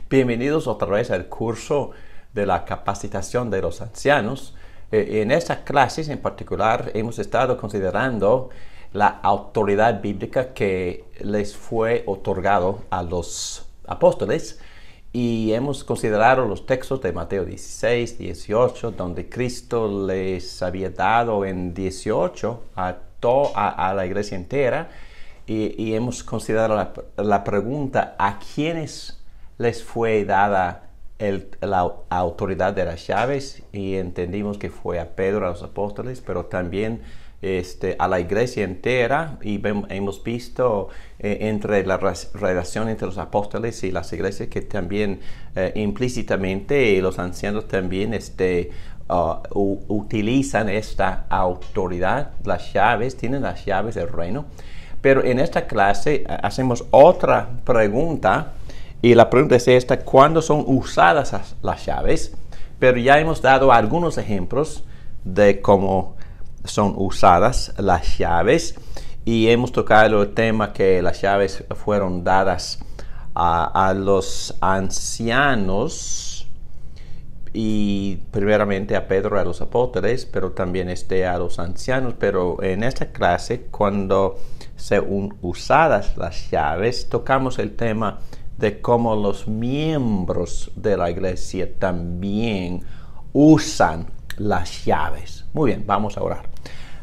Bienvenidos otra vez al curso de la capacitación de los ancianos. En estas clases en particular hemos estado considerando la autoridad bíblica que les fue otorgado a los apóstoles y hemos considerado los textos de Mateo 16, 18, donde Cristo les había dado en 18 a la iglesia entera y hemos considerado la pregunta: ¿a quiénes les fue dada la autoridad de las llaves? Y entendimos que fue a Pedro, a los apóstoles, pero también a la iglesia entera. Y hemos visto entre la relación entre los apóstoles y las iglesias que también implícitamente los ancianos también utilizan esta autoridad, las llaves, tienen las llaves del reino. Pero en esta clase hacemos otra pregunta. Y la pregunta es esta: ¿cuándo son usadas las llaves? Pero ya hemos dado algunos ejemplos de cómo son usadas las llaves. Y hemos tocado el tema que las llaves fueron dadas a los ancianos. Y primeramente a Pedro, a los apóstoles, pero también a los ancianos. Pero en esta clase, cuando son usadas las llaves, tocamos el tema de cómo los miembros de la iglesia también usan las llaves. Muy bien, vamos a orar.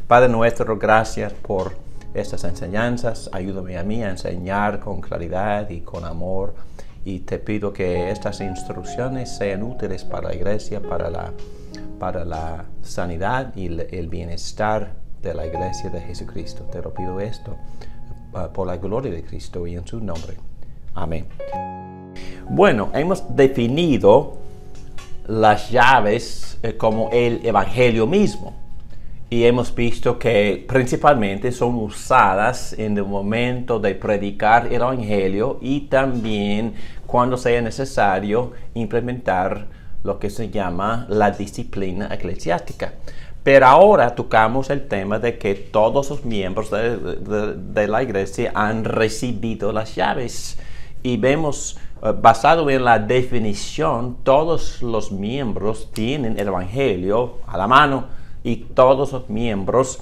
Padre nuestro, gracias por estas enseñanzas. Ayúdame a mí a enseñar con claridad y con amor. Y te pido que estas instrucciones sean útiles para la iglesia, para la sanidad y el bienestar de la iglesia de Jesucristo. Te lo pido esto por la gloria de Cristo y en su nombre. Amén. Bueno, hemos definido las llaves como el evangelio mismo. Y hemos visto que principalmente son usadas en el momento de predicar el evangelio y también cuando sea necesario implementar lo que se llama la disciplina eclesiástica. Pero ahora tocamos el tema de que todos los miembros de la iglesia han recibido las llaves. Y vemos, basado en la definición, todos los miembros tienen el evangelio a la mano y todos los miembros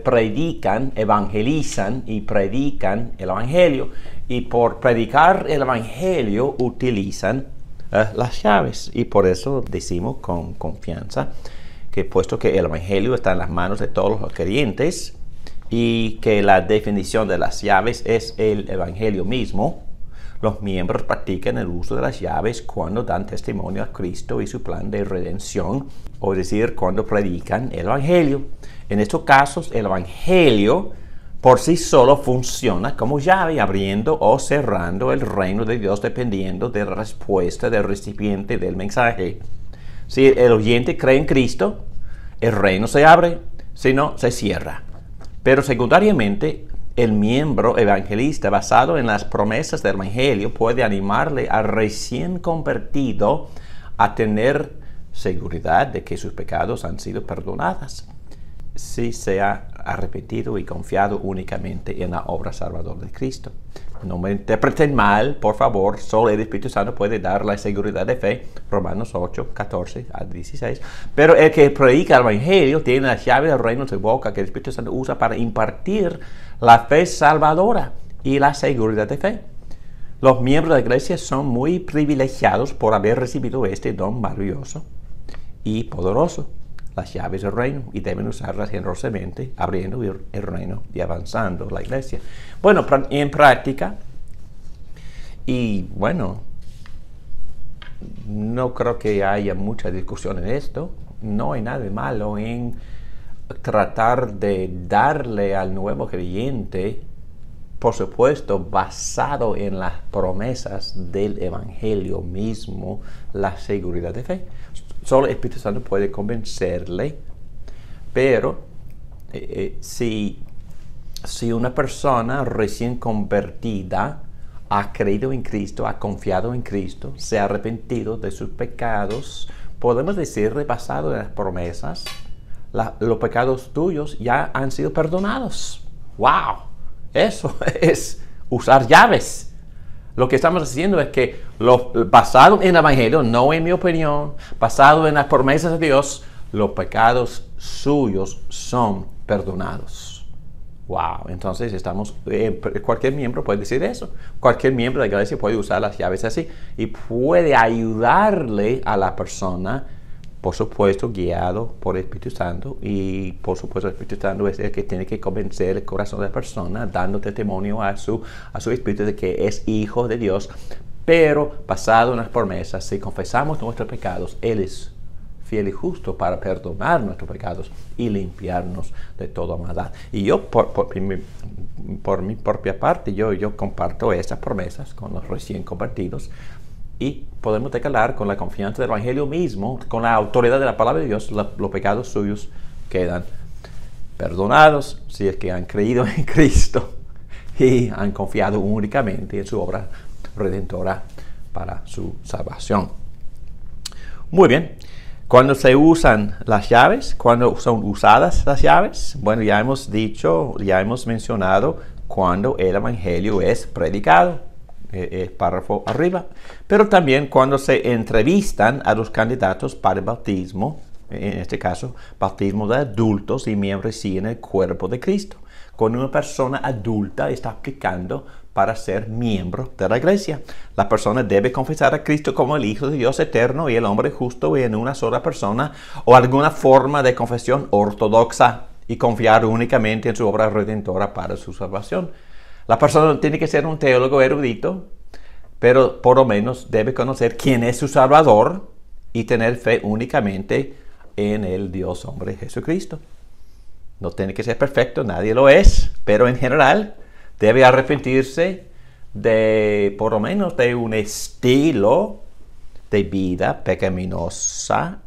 predican, evangelizan y predican el evangelio. Y por predicar el evangelio utilizan las llaves. Y por eso decimos con confianza que puesto que el evangelio está en las manos de todos los creyentes y que la definición de las llaves es el evangelio mismo, los miembros practican el uso de las llaves cuando dan testimonio a Cristo y su plan de redención, o decir, cuando predican el evangelio. En estos casos, el evangelio por sí solo funciona como llave, abriendo o cerrando el reino de Dios dependiendo de la respuesta del recipiente del mensaje. Si el oyente cree en Cristo, el reino se abre, si no, se cierra. Pero secundariamente, el miembro evangelista, basado en las promesas del evangelio, puede animarle al recién convertido a tener seguridad de que sus pecados han sido perdonados, si se ha arrepentido y confiado únicamente en la obra salvadora de Cristo. No me interpreten mal, por favor. Solo el Espíritu Santo puede dar la seguridad de fe. Romanos 8, 14 a 16. Pero el que predica el evangelio tiene las llaves del reino en su boca, que el Espíritu Santo usa para impartir la fe salvadora y la seguridad de fe. Los miembros de la iglesia son muy privilegiados por haber recibido este don maravilloso y poderoso, las llaves del reino, y deben usarlas generosamente, abriendo el reino y avanzando la iglesia. Bueno, en práctica, y bueno, no creo que haya mucha discusión en esto. No hay nada de malo en tratar de darle al nuevo creyente, por supuesto, basado en las promesas del evangelio mismo, la seguridad de fe. Solo el Espíritu Santo puede convencerle, pero si una persona recién convertida ha creído en Cristo, ha confiado en Cristo, se ha arrepentido de sus pecados, podemos decir, basado en las promesas, los pecados tuyos ya han sido perdonados. ¡Wow! Eso es usar llaves. Lo que estamos diciendo es que basado en el Evangelio, no en mi opinión, basado en las promesas de Dios, los pecados suyos son perdonados. Wow, entonces cualquier miembro puede decir eso. Cualquier miembro de la iglesia puede usar las llaves así y puede ayudarle a la persona, por supuesto, guiado por el Espíritu Santo. Y por supuesto, el Espíritu Santo es el que tiene que convencer el corazón de la persona, dando testimonio a su espíritu de que es hijo de Dios. Pero basado en las promesas, si confesamos nuestros pecados, Él es fiel y justo para perdonar nuestros pecados y limpiarnos de toda maldad. Y yo, por mi propia parte, yo comparto estas promesas con los recién convertidos y podemos declarar con la confianza del Evangelio mismo, con la autoridad de la palabra de Dios, los pecados suyos quedan perdonados si es que han creído en Cristo y han confiado únicamente en su obra redentora para su salvación. Muy bien. Cuando se usan las llaves, cuando son usadas las llaves, bueno, ya hemos mencionado cuando el Evangelio es predicado, el párrafo arriba, pero también cuando se entrevistan a los candidatos para el bautismo, en este caso, bautismo de adultos y miembros sí en el cuerpo de Cristo. Cuando una persona adulta está aplicando para ser miembro de la iglesia, la persona debe confesar a Cristo como el Hijo de Dios eterno y el hombre justo en una sola persona o alguna forma de confesión ortodoxa y confiar únicamente en su obra redentora para su salvación. La persona no tiene que ser un teólogo erudito, pero por lo menos debe conocer quién es su Salvador y tener fe únicamente en el Dios hombre Jesucristo. No tiene que ser perfecto, nadie lo es, pero en general debe arrepentirse por lo menos de un estilo de vida pecaminosa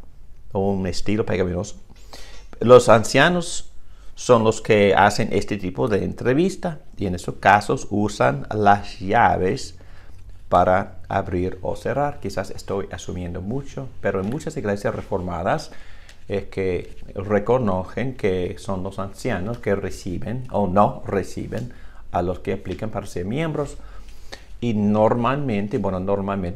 o un estilo pecaminoso. Los ancianos son los que hacen este tipo de entrevista y en esos casos usan las llaves para abrir o cerrar. Quizás estoy asumiendo mucho, pero en muchas iglesias reformadas es que reconocen que son los ancianos que reciben o no reciben a los que aplican para ser miembros. Y normalmente,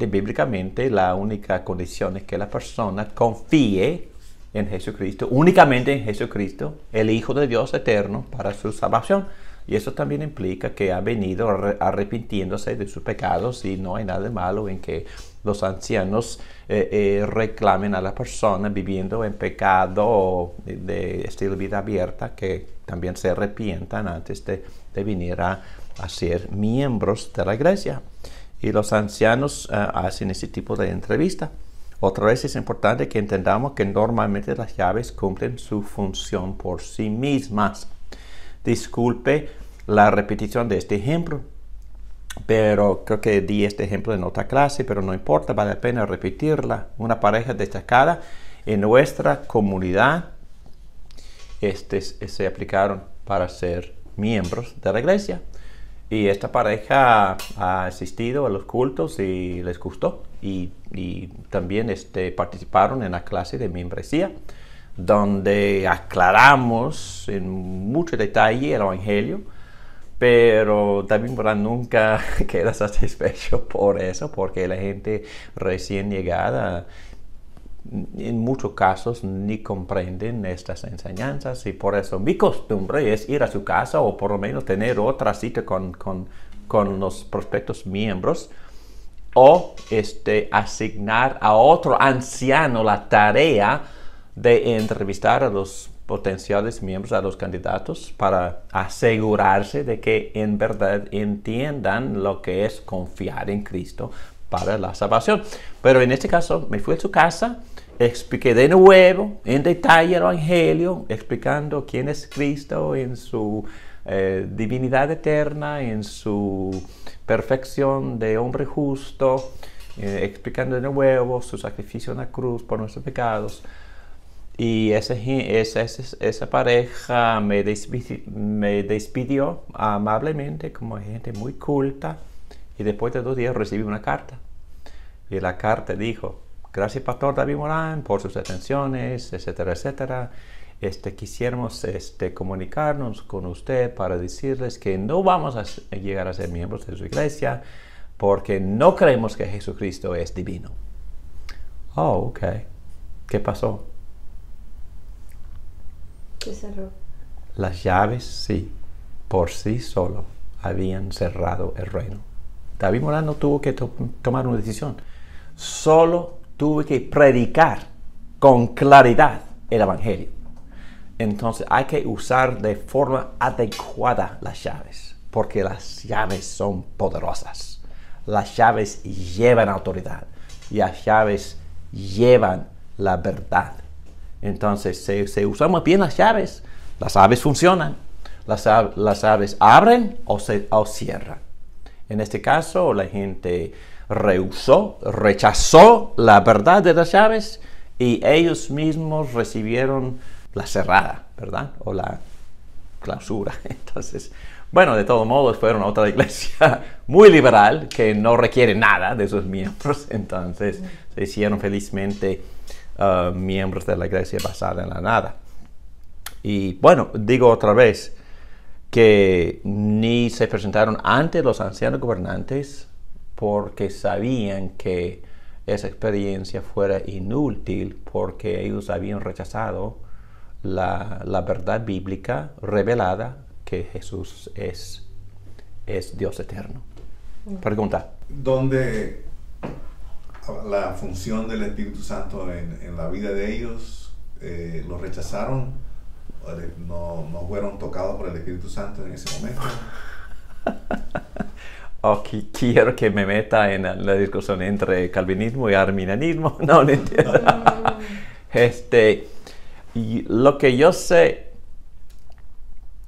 bíblicamente, la única condición es que la persona confíe en Jesucristo, únicamente en Jesucristo, el Hijo de Dios eterno, para su salvación. Y eso también implica que ha venido arrepintiéndose de sus pecados y no hay nada de malo en que los ancianos reclamen a la persona viviendo en pecado de estilo de vida abierta, que también se arrepientan antes de venir a ser miembros de la iglesia. Y los ancianos hacen ese tipo de entrevista. Otra vez es importante que entendamos que normalmente las llaves cumplen su función por sí mismas. Disculpe la repetición de este ejemplo, pero creo que di este ejemplo en otra clase, pero no importa, vale la pena repetirla. Una pareja destacada en nuestra comunidad se aplicaron para ser miembros de la iglesia. Y esta pareja ha asistido a los cultos y les gustó. Y también participaron en la clase de membresía, donde aclaramos en mucho detalle el Evangelio, pero también nunca queda satisfecho por eso, porque la gente recién llegada en muchos casos ni comprenden estas enseñanzas, y por eso mi costumbre es ir a su casa o por lo menos tener otra cita con los prospectos miembros, o asignar a otro anciano la tarea de entrevistar a los potenciales miembros, a los candidatos, para asegurarse de que en verdad entiendan lo que es confiar en Cristo para la salvación. Pero en este caso me fui a su casa, expliqué de nuevo en detalle el Evangelio, explicando quién es Cristo en su divinidad eterna, en su perfección de hombre justo, explicando de nuevo su sacrificio en la cruz por nuestros pecados. Y esa pareja me despidió amablemente como gente muy culta Y después de 2 días recibí una carta. Y la carta dijo: gracias, Pastor David Morán, por sus atenciones, etcétera, etcétera. Quisiéramos comunicarnos con usted para decirles que no vamos a llegar a ser miembros de su iglesia porque no creemos que Jesucristo es divino. Oh, ok. ¿Qué pasó? ¿Qué cerró? Las llaves, sí, por sí solo habían cerrado el reino. David Morán no tuvo que tomar una decisión. Solo tuvo que predicar con claridad el Evangelio. Entonces hay que usar de forma adecuada las llaves, porque las llaves son poderosas. Las llaves llevan autoridad y las llaves llevan la verdad. Entonces, si usamos bien las llaves funcionan. Las llaves abren o cierran. En este caso, la gente rechazó la verdad de las llaves y ellos mismos recibieron la cerrada, ¿verdad? O la clausura. Entonces, bueno, de todos modos, fueron a otra iglesia muy liberal que no requiere nada de sus miembros. Entonces, se hicieron felizmente miembros de la iglesia basada en la nada. Y bueno, digo otra vez que ni se presentaron ante los ancianos gobernantes porque sabían que esa experiencia fuera inútil porque ellos habían rechazado la verdad bíblica revelada que Jesús es Dios eterno. Pregunta. ¿Dónde la función del Espíritu Santo en la vida de ellos los rechazaron? ¿No fueron tocados por el Espíritu Santo en ese momento? Quiero que me meta en la discusión entre calvinismo y arminianismo. No entiendo. Y lo que yo sé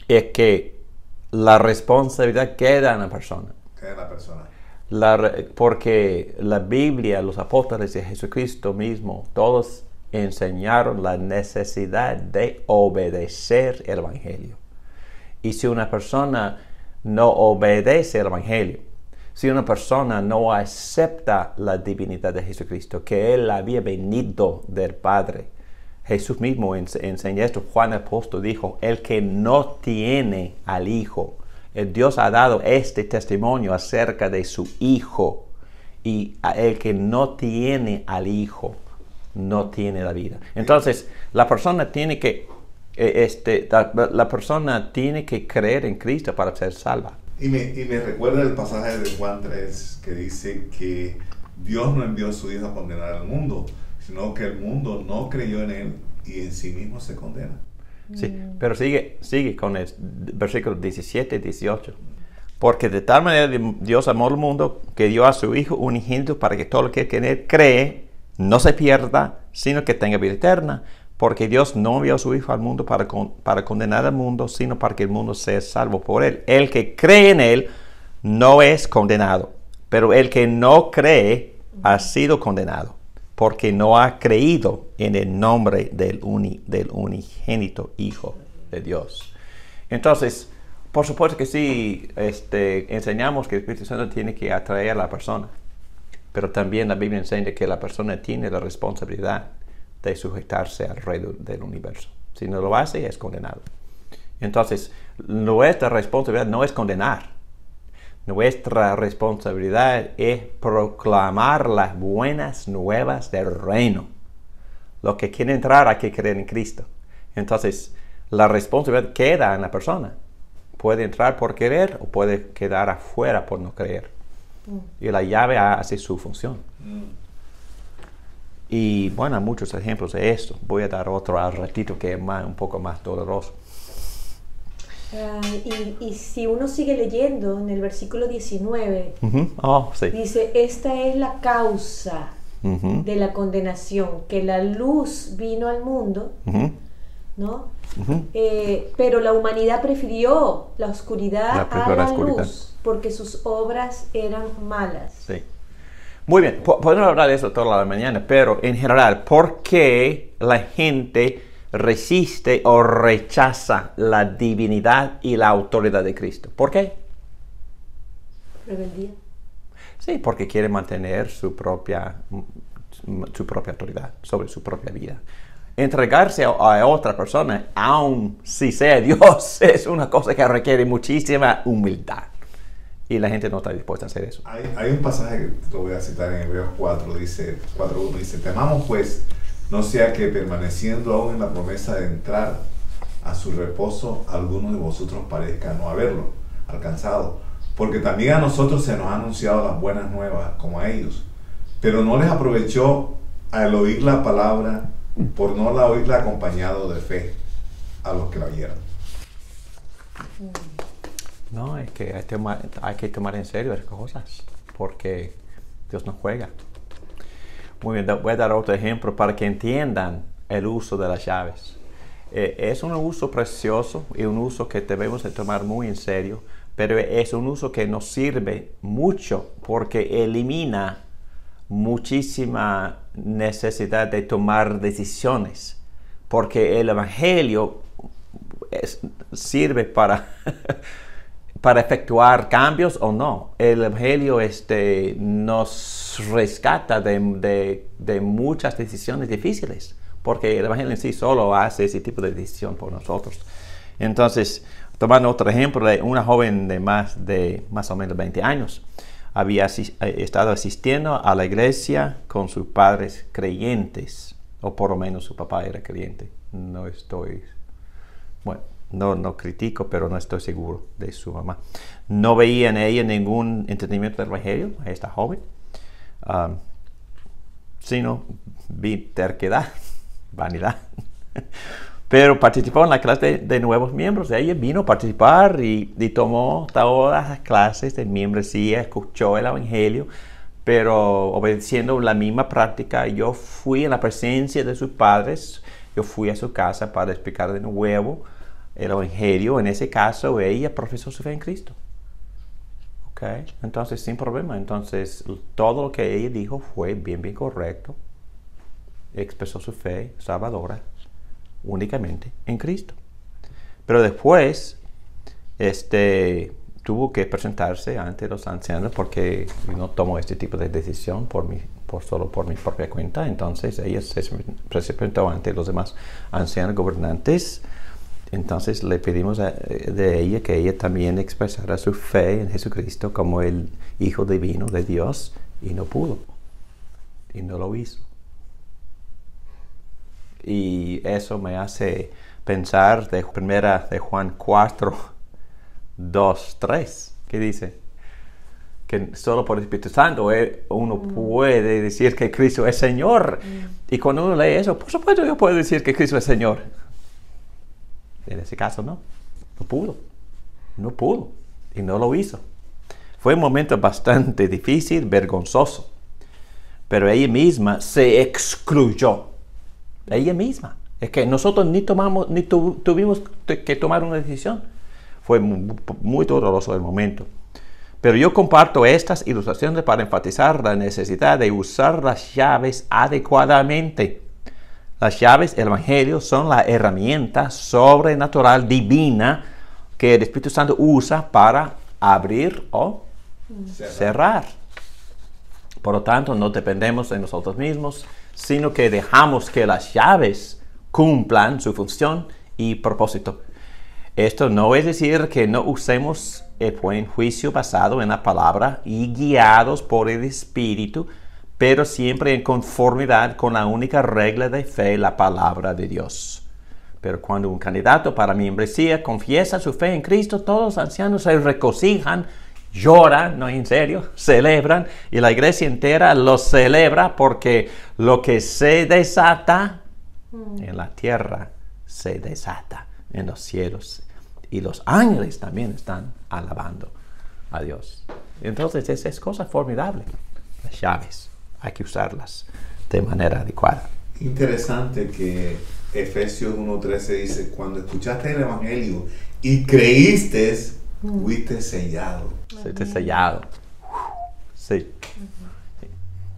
es que la responsabilidad queda en la persona. Queda en la persona. Porque la Biblia, los apóstoles de Jesucristo mismo, todos enseñaron la necesidad de obedecer el Evangelio. Y si una persona no obedece el Evangelio, si una persona no acepta la divinidad de Jesucristo, que Él había venido del Padre, Jesús mismo enseña esto. Juan el apóstol dijo: el que no tiene al Hijo, Dios ha dado este testimonio acerca de su Hijo, y el que no tiene al Hijo no tiene la vida. Entonces, la persona tiene que creer en Cristo para ser salva. Y me recuerda el pasaje de Juan 3 que dice que Dios no envió a su Hijo a condenar al mundo, sino que el mundo no creyó en Él y en sí mismo se condena. Sí, pero sigue con el versículo 17 y 18. Porque de tal manera Dios amó al mundo que dio a su Hijo unigénito para que todo el que en Él cree no se pierda, sino que tenga vida eterna. Porque Dios no envió a su Hijo al mundo para condenar al mundo, sino para que el mundo sea salvo por Él. El que cree en Él no es condenado, pero el que no cree ha sido condenado, porque no ha creído en el nombre del unigénito Hijo de Dios. Entonces, por supuesto que sí, enseñamos que el Espíritu Santo tiene que atraer a la persona, pero también la Biblia enseña que la persona tiene la responsabilidad de sujetarse al Rey del universo. Si no lo hace, es condenado. Entonces, nuestra responsabilidad no es condenar. Nuestra responsabilidad es proclamar las buenas nuevas del reino. Los que quieren entrar hay que creer en Cristo. Entonces, la responsabilidad queda en la persona. Puede entrar por querer o puede quedar afuera por no creer. Y la llave hace su función. Y bueno, hay muchos ejemplos de esto. Voy a dar otro al ratito que es un poco más doloroso. Y si uno sigue leyendo en el versículo 19, sí. Dice: esta es la causa de la condenación, que la luz vino al mundo, ¿no? Pero la humanidad prefirió la oscuridad a la luz, porque sus obras eran malas. Sí. Muy bien, podemos hablar de eso toda la mañana, pero en general, ¿por qué la gente resiste o rechaza la divinidad y la autoridad de Cristo? ¿Por qué? Rebeldía. Sí, porque quiere mantener su propia autoridad sobre su propia vida. Entregarse a otra persona, aun si sea Dios, es una cosa que requiere muchísima humildad. Y la gente no está dispuesta a hacer eso. Hay un pasaje que lo voy a citar en Hebreos 4.1 dice, temamos pues, no sea que permaneciendo aún en la promesa de entrar a su reposo, algunos de vosotros parezcan no haberlo alcanzado. Porque también a nosotros se nos han anunciado las buenas nuevas, como a ellos. Pero no les aprovechó al oír la palabra, por no la oírla acompañado de fe a los que la oyeron. No, es que hay que tomar en serio esas cosas, porque Dios no juega. Muy bien, voy a dar otro ejemplo para que entiendan el uso de las llaves. Es un uso precioso y un uso que debemos de tomar muy en serio, pero es un uso que nos sirve mucho porque elimina muchísima necesidad de tomar decisiones, porque el Evangelio sirve para para efectuar cambios o no. El Evangelio nos rescata de muchas decisiones difíciles, porque el Evangelio en sí solo hace ese tipo de decisión por nosotros. Entonces, tomando otro ejemplo de una joven de más o menos 20 años, había estado asistiendo a la iglesia con sus padres creyentes, o por lo menos su papá era creyente. No critico, pero no estoy seguro de su mamá. No veía en ella ningún entendimiento del Evangelio, a esta joven, sino terquedad, vanidad. Pero participó en la clase de nuevos miembros. Ella vino a participar y tomó todas las clases de membresía, escuchó el Evangelio, pero obedeciendo la misma práctica. Yo fui en la presencia de sus padres, yo fui a su casa para explicar de nuevo el Evangelio. En ese caso, ella profesó su fe en Cristo. ¿Okay? Entonces, sin problema. Entonces, todo lo que ella dijo fue bien correcto. Expresó su fe salvadora únicamente en Cristo. Pero después, tuvo que presentarse ante los ancianos porque no tomó este tipo de decisión solo por mi propia cuenta. Entonces, ella se presentó ante los demás ancianos gobernantes. Entonces le pedimos de ella que ella también expresara su fe en Jesucristo como el Hijo Divino de Dios, y no pudo. Y no lo hizo. Y eso me hace pensar de primera de Juan 4, 2, 3, que dice que solo por el Espíritu Santo uno puede decir que Cristo es Señor. Y cuando uno lee eso, por supuesto yo puedo decir que Cristo es Señor. En ese caso no pudo y no lo hizo. Fue un momento bastante difícil, vergonzoso, pero ella misma se excluyó. Ella misma. Es que nosotros ni tuvimos que tomar una decisión. Fue muy doloroso el momento. Pero yo comparto estas ilustraciones para enfatizar la necesidad de usar las llaves adecuadamente. Las llaves, el Evangelio, son la herramienta sobrenatural divina que el Espíritu Santo usa para abrir o cerrar. Por lo tanto, no dependemos de nosotros mismos, sino que dejamos que las llaves cumplan su función y propósito. Esto no es decir que no usemos el buen juicio basado en la palabra y guiados por el Espíritu, pero siempre en conformidad con la única regla de fe, la palabra de Dios. Pero cuando un candidato para membresía confiesa su fe en Cristo, todos los ancianos se regocijan, lloran, no en serio, celebran, y la iglesia entera lo celebra porque lo que se desata en la tierra se desata en los cielos. Y los ángeles también están alabando a Dios. Entonces, esa es cosa formidable. Las llaves, hay que usarlas de manera adecuada. Interesante que Efesios 1:13 dice, cuando escuchaste el Evangelio y creíste, fuiste sellado. Fuiste sellado. Sí.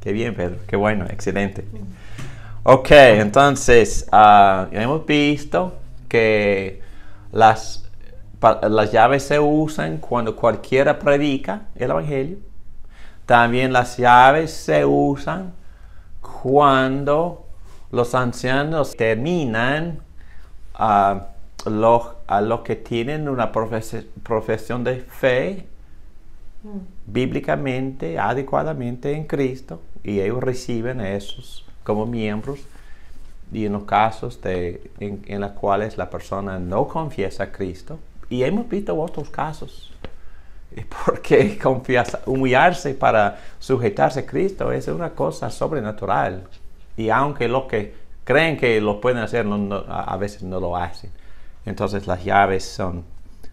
Qué bien, Pedro. Qué bueno. Excelente. Ok, entonces, hemos visto que las llaves se usan cuando cualquiera predica el Evangelio. También las llaves se usan cuando los ancianos terminan a los que tienen una profesión de fe bíblicamente, adecuadamente en Cristo, y ellos reciben a esos como miembros. Y en los casos en los cuales la persona no confiesa a Cristo, y hemos visto otros casos, porque humillarse para sujetarse a Cristo es una cosa sobrenatural, y aunque los que creen que lo pueden hacer, a veces no lo hacen. Entonces las llaves son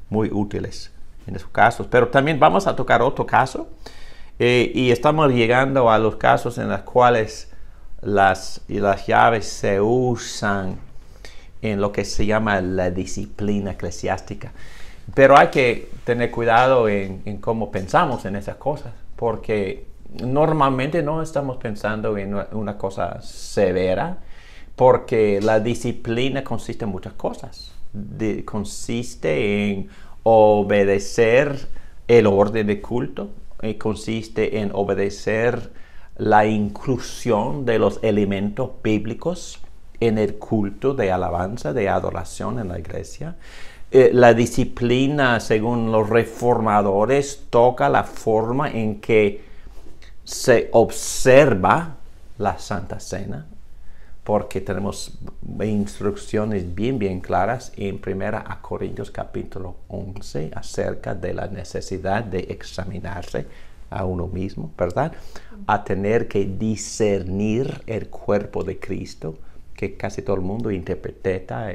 muy útiles en esos casos. Pero también vamos a tocar otro caso, y estamos llegando a los casos en los cuales las llaves se usan en lo que se llama la disciplina eclesiástica. Pero hay que tener cuidado en cómo pensamos en esas cosas, porque normalmente no estamos pensando en una cosa severa, porque la disciplina consiste en muchas cosas. Consiste en obedecer el orden de culto, consiste en obedecer la inclusión de los elementos bíblicos en el culto de alabanza, de adoración en la iglesia. La disciplina, según los reformadores, toca la forma en que se observa la Santa Cena, porque tenemos instrucciones bien claras en 1 Corintios capítulo 11 acerca de la necesidad de examinarse a uno mismo, ¿verdad? A tener que discernir el cuerpo de Cristo, que casi todo el mundo interpreta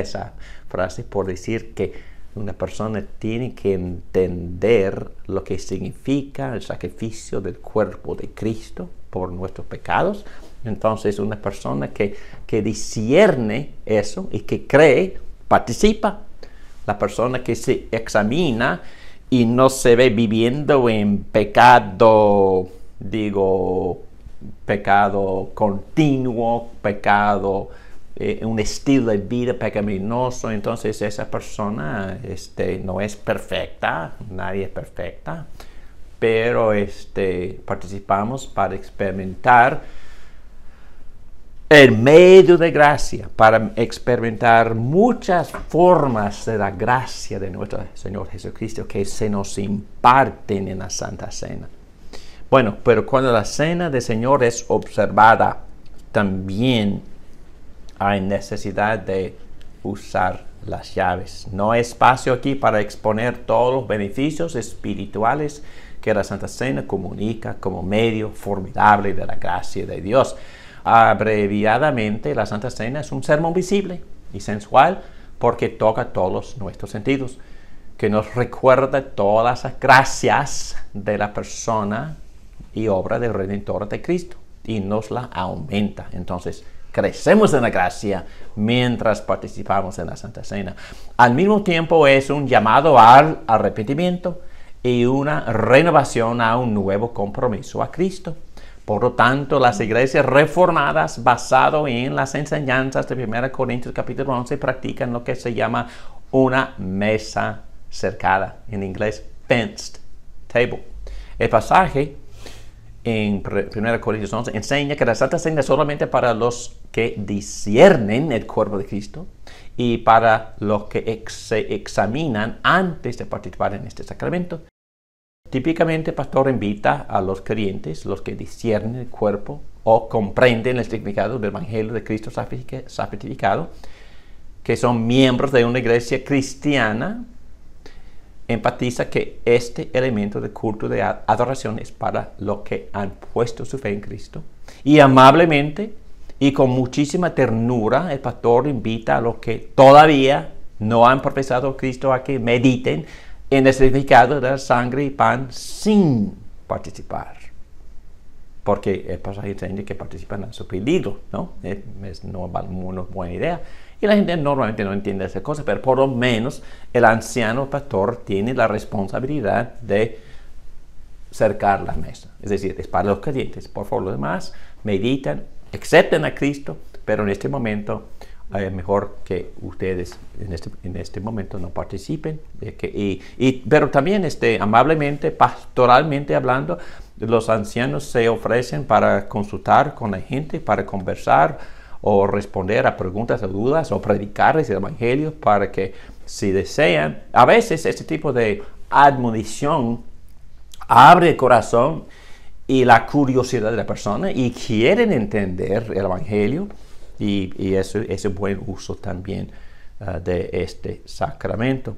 esa frase por decir que una persona tiene que entender lo que significa el sacrificio del cuerpo de Cristo por nuestros pecados. Entonces, una persona que discierne eso y que cree, participa. La persona que se examina y no se ve viviendo en pecado, pecado continuo, pecado, un estilo de vida pecaminoso, entonces esa persona no es perfecta, nadie es perfecta, pero participamos para experimentar el medio de gracia, para experimentar muchas formas de la gracia de nuestro Señor Jesucristo que se nos imparten en la Santa Cena. Bueno, pero cuando la Cena del Señor es observada, también hay necesidad de usar las llaves. No hay espacio aquí para exponer todos los beneficios espirituales que la Santa Cena comunica como medio formidable de la gracia de Dios. Abreviadamente, la Santa Cena es un sermón visible y sensual porque toca todos nuestros sentidos, que nos recuerda todas las gracias de la persona y obra del Redentor de Cristo y nos la aumenta. Entonces, crecemos en la gracia mientras participamos en la Santa Cena. Al mismo tiempo es un llamado al arrepentimiento y una renovación a un nuevo compromiso a Cristo. Por lo tanto, las iglesias reformadas, basado en las enseñanzas de 1 Corintios capítulo 11, practican lo que se llama una mesa cercada, en inglés fenced table. El pasaje en 1 Corintios 11 enseña que la Santa Cena es solamente para los que disciernen el cuerpo de Cristo y para los que se examinan antes de participar en este sacramento. Típicamente el pastor invita a los creyentes, los que disciernen el cuerpo o comprenden el significado del Evangelio de Cristo sacrificado, que son miembros de una iglesia cristiana, enfatiza que este elemento de culto de adoración es para los que han puesto su fe en Cristo. Y amablemente y con muchísima ternura, el pastor invita a los que todavía no han profesado a Cristo a que mediten en el significado de la sangre y pan sin participar. Porque el pasaje enseña que participan a su peligro, ¿no? Es no una buena idea. Y la gente normalmente no entiende esa cosa, pero por lo menos el anciano pastor tiene la responsabilidad de cercar la mesa. Es decir, es para los creyentes. Por favor, los demás meditan, acepten a Cristo, pero en este momento es mejor que ustedes en este momento no participen. Pero también amablemente, pastoralmente hablando, los ancianos se ofrecen para consultar con la gente, para conversar o responder a preguntas o dudas o predicarles el evangelio, para que si desean, a veces este tipo de admonición abre el corazón y la curiosidad de la persona y quieren entender el evangelio, y eso es un buen uso también de este sacramento.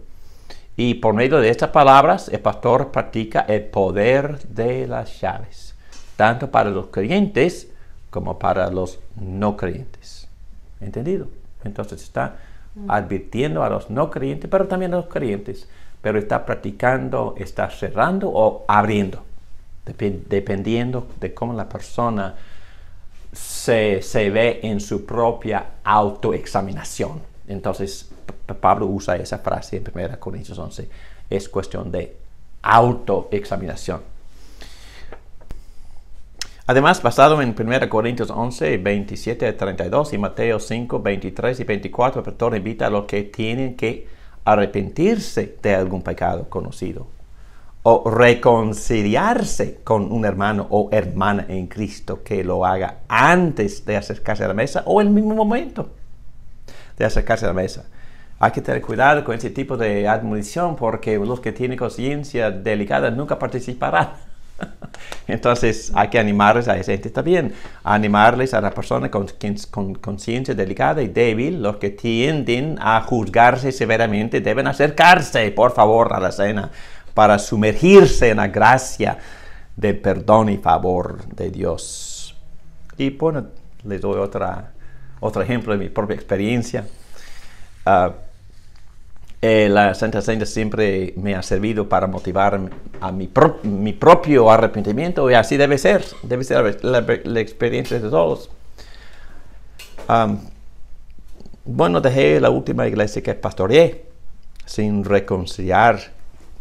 Y por medio de estas palabras, el pastor practica el poder de las llaves, tanto para los creyentes como para los no creyentes. ¿Entendido? Entonces está advirtiendo a los no creyentes, pero también a los creyentes, pero está practicando, está cerrando o abriendo, dependiendo de cómo la persona se ve en su propia autoexaminación. Entonces, Pablo usa esa frase en 1 Corintios 11. Es cuestión de autoexaminación. Además, basado en 1 Corintios 11, 27 a 32 y Mateo 5, 23 y 24, el pastor invita a los que tienen que arrepentirse de algún pecado conocido o reconciliarse con un hermano o hermana en Cristo, que lo haga antes de acercarse a la mesa o en el mismo momento de acercarse a la mesa. Hay que tener cuidado con ese tipo de admonición, porque los que tienen conciencia delicada nunca participarán. Entonces hay que animarles a esa gente también, animarles a la persona con conciencia delicada y débil. Los que tienden a juzgarse severamente deben acercarse, por favor, a la cena para sumergirse en la gracia del perdón y favor de Dios. Y bueno, les doy otro ejemplo de mi propia experiencia. La Santa Cena siempre me ha servido para motivar a mi propio arrepentimiento, y así debe ser la experiencia de todos. Bueno, dejé la última iglesia que pastoreé sin reconciliar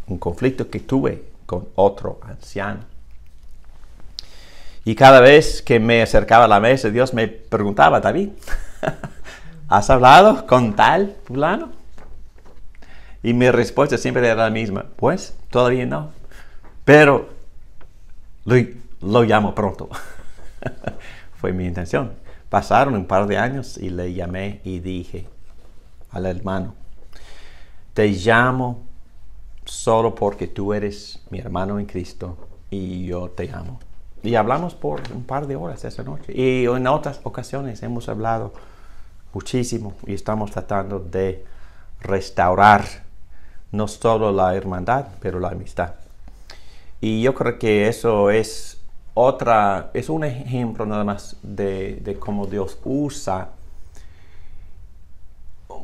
un conflicto que tuve con otro anciano. Y cada vez que me acercaba a la mesa, Dios me preguntaba: David, ¿has hablado con tal fulano? Y mi respuesta siempre era la misma: pues, todavía no, pero lo llamo pronto. Fue mi intención. Pasaron un par de años y le llamé y dije al hermano: te llamo solo porque tú eres mi hermano en Cristo y yo te amo. Y hablamos por un par de horas esa noche. Y en otras ocasiones hemos hablado muchísimo y estamos tratando de restaurar no solo la hermandad, pero la amistad. Y yo creo que eso es un ejemplo nada más de cómo Dios usa,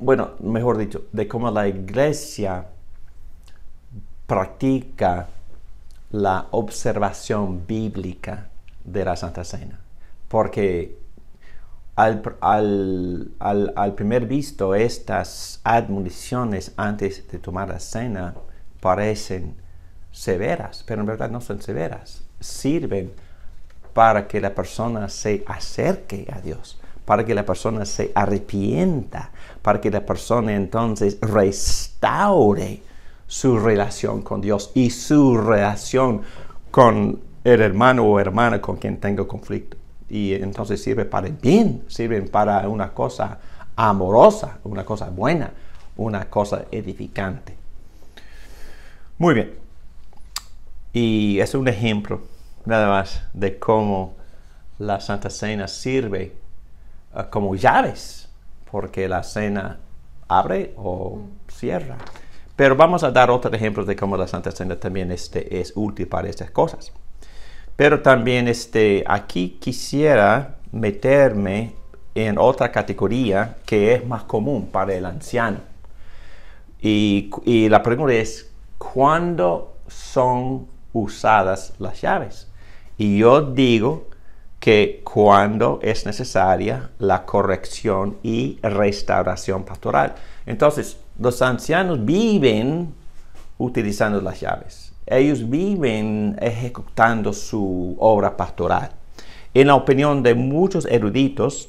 bueno, mejor dicho, de cómo la iglesia practica la observación bíblica de la Santa Cena. Porque al primer visto, estas admoniciones antes de tomar la cena parecen severas, pero en verdad no son severas. Sirven para que la persona se acerque a Dios, para que la persona se arrepienta, para que la persona entonces restaure su relación con Dios y su relación con el hermano o hermana con quien tenga conflicto. Y entonces sirve para el bien, sirven para una cosa amorosa, una cosa buena, una cosa edificante. Muy bien. Y es un ejemplo nada más de cómo la Santa Cena sirve como llaves, porque la cena abre o cierra. Pero vamos a dar otros ejemplos de cómo la Santa Cena también es útil para estas cosas. Pero también aquí quisiera meterme en otra categoría que es más común para el anciano. Y la pregunta es: ¿cuándo son usadas las llaves? Y yo digo que cuando es necesaria la corrección y restauración pastoral. Entonces, los ancianos viven utilizando las llaves. Ellos viven ejecutando su obra pastoral. En la opinión de muchos eruditos,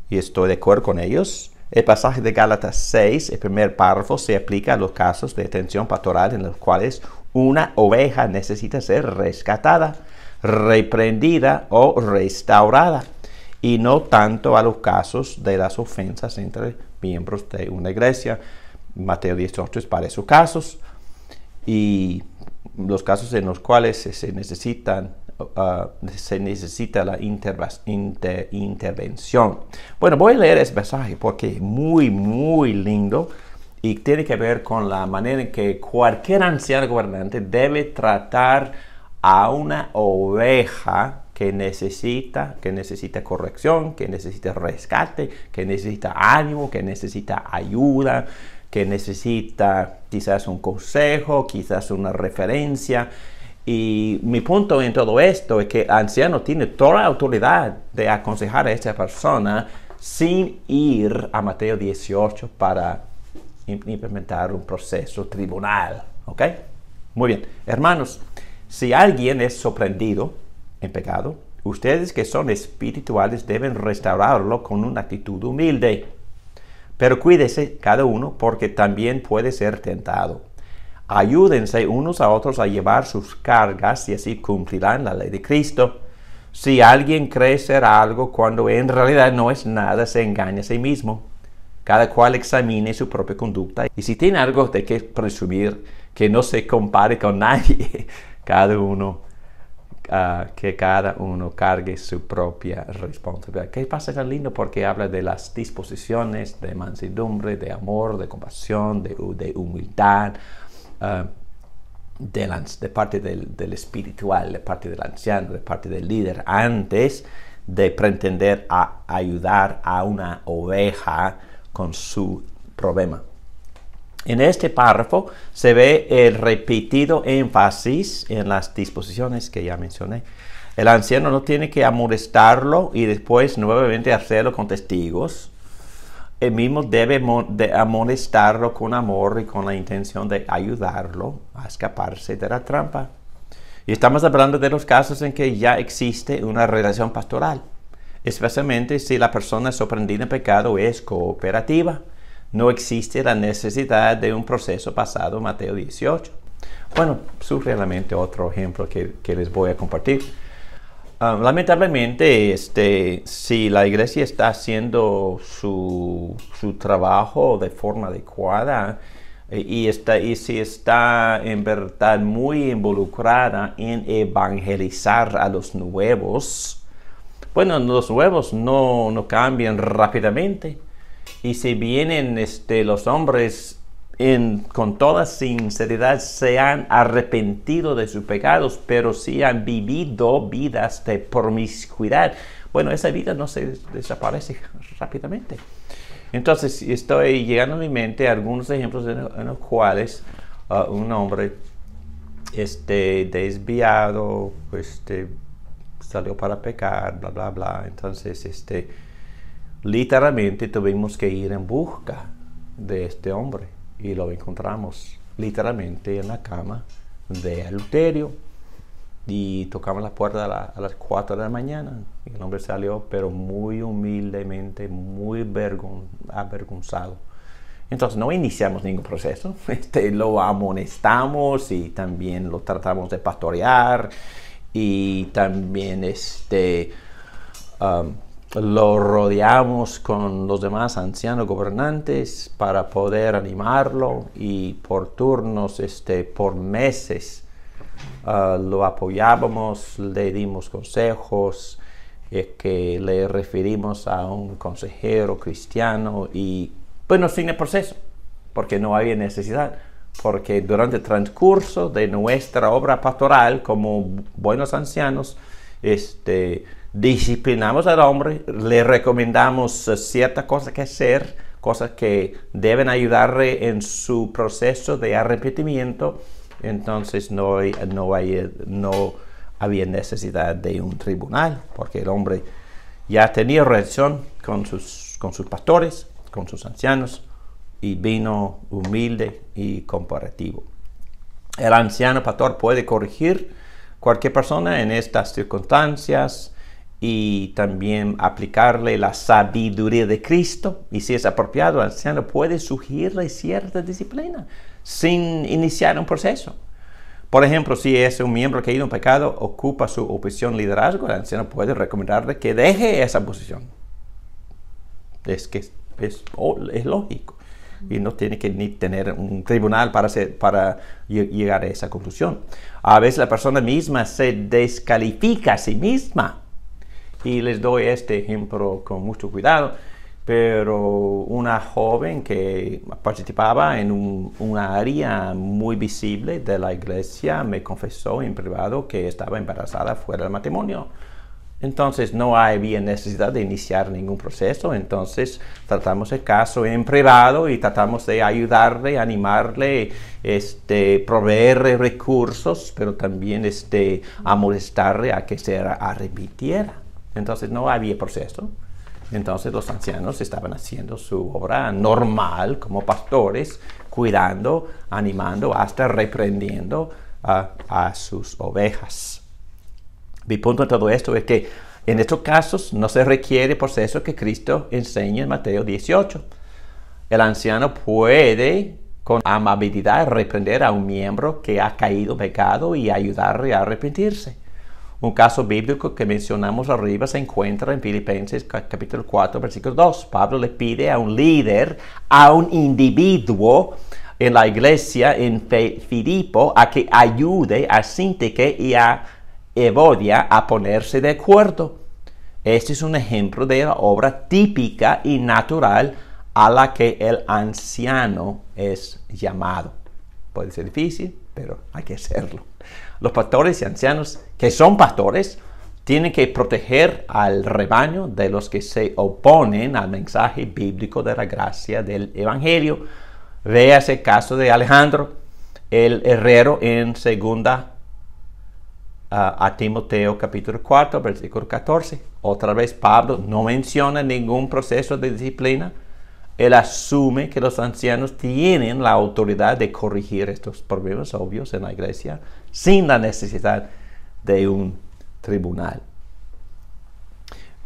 y estoy de acuerdo con ellos, El pasaje de Gálatas 6, el primer párrafo, se aplica a los casos de detención pastoral en los cuales una oveja necesita ser rescatada, reprendida o restaurada, y no tanto a los casos de las ofensas entre miembros de una iglesia. Mateo 18 es para esos casos, y los casos en los cuales se necesita la intervención. Bueno, voy a leer ese pasaje porque es muy, muy lindo y tiene que ver con la manera en que cualquier anciano gobernante debe tratar a una oveja que necesita corrección, que necesita rescate, que necesita ánimo, que necesita ayuda, que necesita quizás un consejo, quizás una referencia. Y mi punto en todo esto es que el anciano tiene toda la autoridad de aconsejar a esa persona sin ir a Mateo 18 para implementar un proceso tribunal. ¿Ok? Muy bien. Hermanos, si alguien es sorprendido en pecado, ustedes que son espirituales deben restaurarlo con una actitud humilde. Pero cuídese cada uno porque también puede ser tentado. Ayúdense unos a otros a llevar sus cargas y así cumplirán la ley de Cristo. Si alguien cree ser algo cuando en realidad no es nada, se engaña a sí mismo. Cada cual examine su propia conducta y si tiene algo de que presumir, que no se compare con nadie. Que cada uno cargue su propia responsabilidad. ¿Qué pasa tan lindo? Porque habla de las disposiciones de mansedumbre, de amor, de compasión, de humildad, de parte del espiritual, de parte del anciano, de parte del líder, antes de pretender ayudar a una oveja con su problema. En este párrafo se ve el repetido énfasis en las disposiciones que ya mencioné. El anciano no tiene que amonestarlo y después nuevamente hacerlo con testigos. Él mismo debe amonestarlo con amor y con la intención de ayudarlo a escaparse de la trampa. Y estamos hablando de los casos en que ya existe una relación pastoral, especialmente si la persona sorprendida en pecado es cooperativa. No existe la necesidad de un proceso basado en Mateo 18. Bueno, surge realmente otro ejemplo que les voy a compartir. Lamentablemente, si la iglesia está haciendo su trabajo de forma adecuada y si está en verdad muy involucrada en evangelizar a los nuevos, bueno, los nuevos no cambian rápidamente. Y si vienen los hombres con toda sinceridad se han arrepentido de sus pecados, pero sí han vivido vidas de promiscuidad, bueno, esa vida no se desaparece rápidamente. Entonces estoy llegando a mi mente algunos ejemplos en los cuales un hombre desviado, salió para pecar, bla, bla, bla. Entonces, literalmente tuvimos que ir en busca de este hombre y lo encontramos literalmente en la cama de adulterio y tocamos la puerta a las 4 de la mañana y el hombre salió, pero muy humildemente, muy avergonzado. Entonces no iniciamos ningún proceso, lo amonestamos y también lo tratamos de pastorear y también lo rodeamos con los demás ancianos gobernantes para poder animarlo y por turnos, por meses, lo apoyábamos, le dimos consejos, que le referimos a un consejero cristiano y bueno, sin el proceso, porque no había necesidad, porque durante el transcurso de nuestra obra pastoral como buenos ancianos, disciplinamos al hombre, le recomendamos ciertas cosas que hacer, cosas que deben ayudarle en su proceso de arrepentimiento. Entonces no había necesidad de un tribunal, porque el hombre ya tenía relación con sus pastores, con sus ancianos, y vino humilde y comparativo. El anciano pastor puede corregir cualquier persona en estas circunstancias y también aplicarle la sabiduría de Cristo. Y si es apropiado, el anciano puede sugerirle cierta disciplina sin iniciar un proceso. Por ejemplo, si es un miembro caído en pecado, ocupa su posición liderazgo, el anciano puede recomendarle que deje esa posición. Es lógico. Y no tiene que ni tener un tribunal para llegar a esa conclusión. A veces la persona misma se descalifica a sí misma. Y les doy este ejemplo con mucho cuidado. Pero una joven que participaba en una área muy visible de la iglesia me confesó en privado que estaba embarazada fuera del matrimonio. Entonces no había necesidad de iniciar ningún proceso. Entonces tratamos el caso en privado y tratamos de ayudarle, animarle, proveerle recursos, pero también amonestarle a que se arrepintiera. Entonces no había proceso. Entonces los ancianos estaban haciendo su obra normal como pastores, cuidando, animando, hasta reprendiendo a sus ovejas. Mi punto en todo esto es que en estos casos no se requiere proceso que Cristo enseña en Mateo 18. El anciano puede con amabilidad reprender a un miembro que ha caído en pecado y ayudarle a arrepentirse. Un caso bíblico que mencionamos arriba se encuentra en Filipenses capítulo 4, versículo 2. Pablo le pide a un líder, a un individuo en la iglesia en Filipo, a que ayude a Síntique y a Evodia a ponerse de acuerdo. Este es un ejemplo de la obra típica y natural a la que el anciano es llamado. Puede ser difícil, pero hay que hacerlo. Los pastores y ancianos que son pastores tienen que proteger al rebaño de los que se oponen al mensaje bíblico de la gracia del Evangelio. Véase el caso de Alejandro, el herrero, en segunda a Timoteo capítulo 4, versículo 14. Otra vez Pablo no menciona ningún proceso de disciplina. Él asume que los ancianos tienen la autoridad de corregir estos problemas obvios en la iglesia sin la necesidad de un tribunal.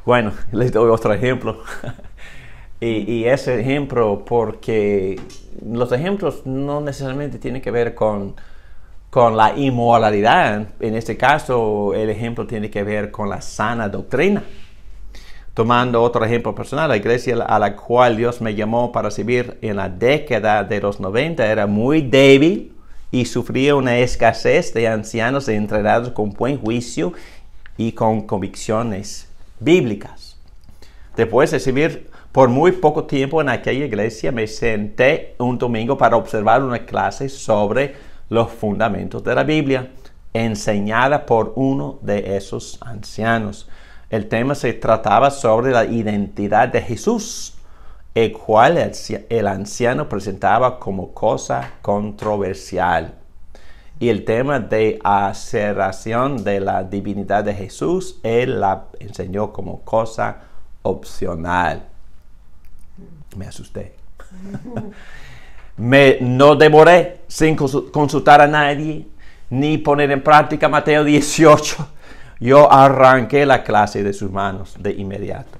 Bueno, les doy otro ejemplo. y ese ejemplo, porque los ejemplos no necesariamente tienen que ver con la inmoralidad. En este caso, el ejemplo tiene que ver con la sana doctrina. Tomando otro ejemplo personal, la iglesia a la cual Dios me llamó para servir en la década de los 90 era muy débil y sufría una escasez de ancianos entrenados con buen juicio y con convicciones bíblicas. Después de servir por muy poco tiempo en aquella iglesia, me senté un domingo para observar una clase sobre los fundamentos de la Biblia, enseñada por uno de esos ancianos. El tema se trataba sobre la identidad de Jesús, el cual el anciano presentaba como cosa controversial. Y el tema de aserración de la divinidad de Jesús, él la enseñó como cosa opcional. Me asusté. No demoré sin consultar a nadie, ni poner en práctica Mateo 18. Yo arranqué la clase de sus manos de inmediato.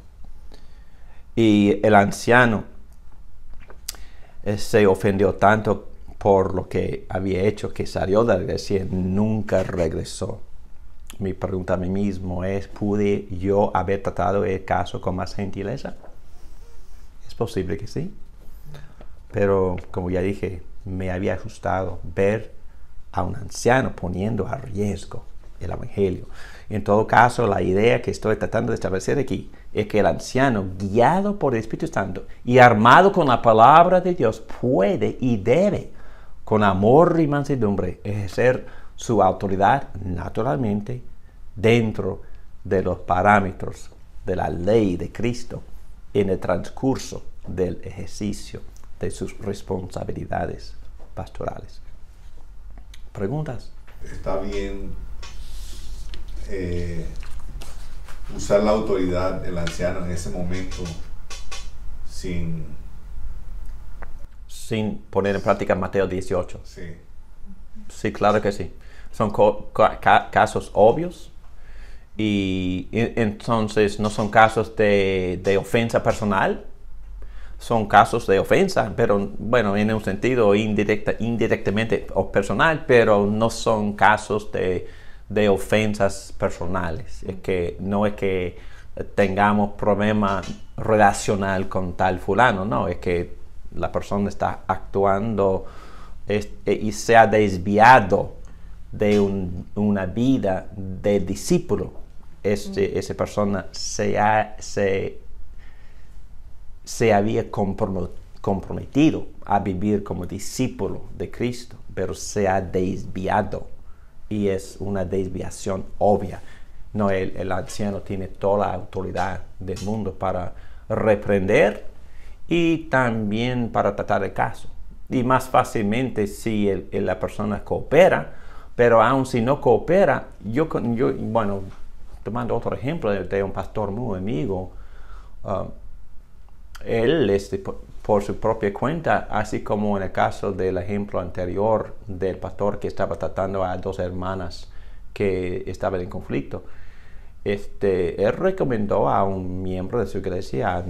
Y el anciano se ofendió tanto por lo que había hecho que salió de la iglesia y nunca regresó. Mi pregunta a mí mismo es, ¿pude yo haber tratado el caso con más gentileza? Es posible que sí. Pero, como ya dije, me había asustado ver a un anciano poniendo a riesgo el Evangelio. En todo caso, la idea que estoy tratando de establecer aquí es que el anciano, guiado por el Espíritu Santo y armado con la palabra de Dios, puede y debe, con amor y mansedumbre, ejercer su autoridad naturalmente dentro de los parámetros de la ley de Cristo en el transcurso del ejercicio de sus responsabilidades pastorales. ¿Preguntas? Está bien usar la autoridad del anciano en ese momento sin poner en práctica Mateo 18. Sí. Sí, claro que sí. Son casos obvios Y entonces no son casos de ofensa personal, son casos de ofensa, pero bueno, en un sentido indirectamente o personal, pero no son casos de ofensas personales. Es que no es que tengamos problema relacional con tal fulano, no, es que la persona está actuando y se ha desviado de una vida de discípulo. Esa persona se había comprometido a vivir como discípulo de Cristo, pero se ha desviado y es una desviación obvia. No, el anciano tiene toda la autoridad del mundo para reprender y también para tratar el caso. Y más fácilmente si la persona coopera, pero aun si no coopera, bueno, tomando otro ejemplo de un pastor muy amigo, él por su propia cuenta, así como en el caso del ejemplo anterior del pastor que estaba tratando a dos hermanas que estaban en conflicto, él recomendó a un miembro de su iglesia a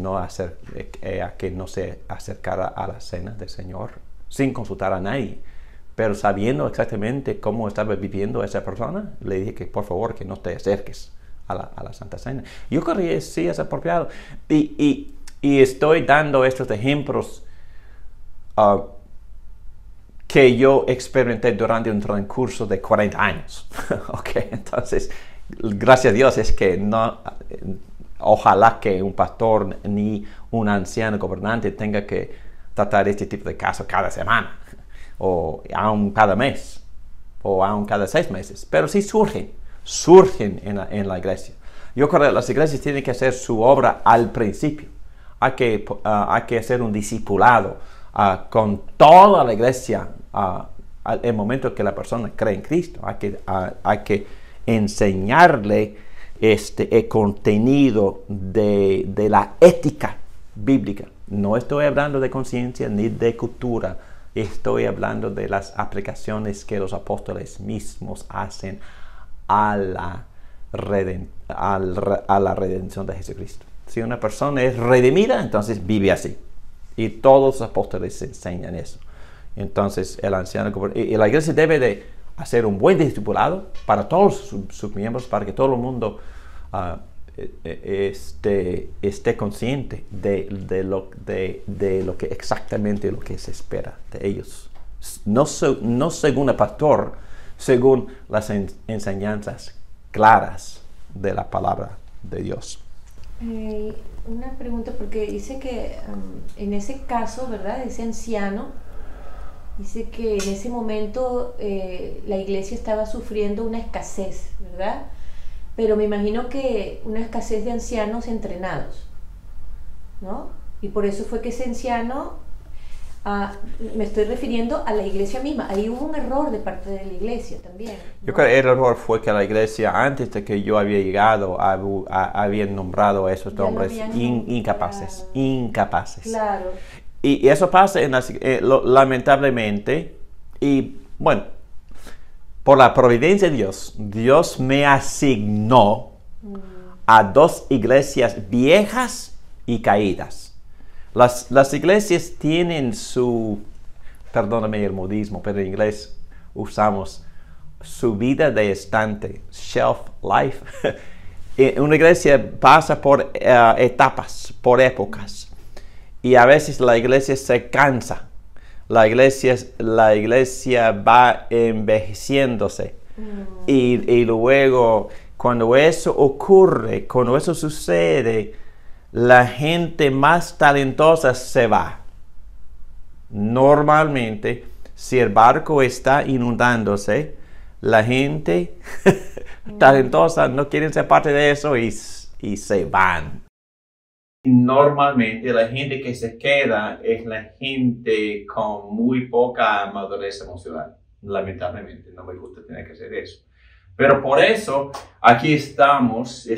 que no se acercara a la cena del Señor sin consultar a nadie, pero sabiendo exactamente cómo estaba viviendo esa persona, le dije que por favor que no te acerques a la Santa Cena. Yo creo que sí es apropiado y estoy dando estos ejemplos que yo experimenté durante un transcurso de 40 años. Okay, entonces, gracias a Dios es que no, ojalá que un pastor ni un anciano gobernante tenga que tratar este tipo de casos cada semana, o aún cada mes, o aún cada 6 meses, pero sí surgen en la iglesia. Yo creo que las iglesias tienen que hacer su obra al principio. Hay que hacer un discipulado con toda la iglesia al momento que la persona cree en Cristo. Hay que enseñarle el contenido de la ética bíblica. No estoy hablando de conciencia ni de cultura. Estoy hablando de las aplicaciones que los apóstoles mismos hacen a la redención de Jesucristo. Si una persona es redimida, entonces vive así. Y todos los apóstoles enseñan eso. Entonces el anciano y la iglesia debe de hacer un buen discipulado para todos sus miembros, para que todo el mundo esté consciente de lo que exactamente lo que se espera de ellos. No según el pastor, según las enseñanzas claras de la palabra de Dios. Una pregunta, porque dice que en ese caso, ¿verdad? Ese anciano, dice que en ese momento la iglesia estaba sufriendo una escasez, ¿verdad? Pero me imagino que una escasez de ancianos entrenados, ¿no? Y por eso fue que ese anciano, me estoy refiriendo a la iglesia misma. Ahí hubo un error de parte de la iglesia también, ¿no? Yo creo que el error fue que la iglesia, antes de que yo había llegado, habían nombrado a esos hombres incapaces. Claro. Y eso pasa lamentablemente. Y bueno, por la providencia de Dios, Dios me asignó a 2 iglesias viejas y caídas. Las iglesias tienen perdóname el modismo, pero en inglés usamos su vida de estante, shelf life. Una iglesia pasa por etapas, por épocas, y a veces la iglesia se cansa. La iglesia va envejeciéndose y luego cuando eso ocurre, cuando eso sucede, la gente más talentosa se va. Normalmente, si el barco está inundándose, la gente talentosa no quiere ser parte de eso y se van. Normalmente la gente que se queda es la gente con muy poca madurez emocional. Lamentablemente, no me gusta tener que hacer eso. Pero por eso aquí estamos,